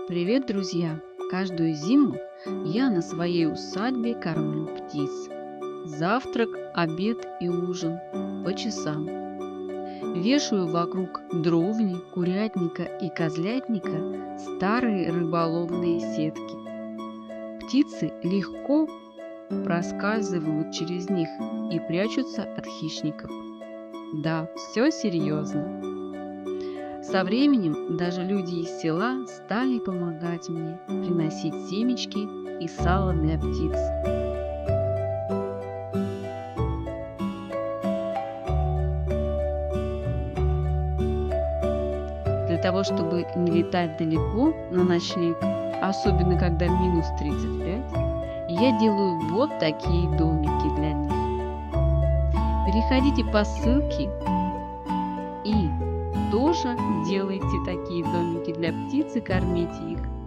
Привет, друзья! Каждую зиму я на своей усадьбе кормлю птиц. Завтрак, обед и ужин по часам. Вешаю вокруг дровни, курятника и козлятника старые рыболовные сетки. Птицы легко проскальзывают через них и прячутся от хищников. Да, все серьезно. Со временем даже люди из села стали помогать мне приносить семечки и сало для птиц. Для того, чтобы не летать далеко на ночлег, особенно когда минус 35, я делаю вот такие домики для них. Переходите по ссылке и тоже делайте такие домики для птиц и кормите их.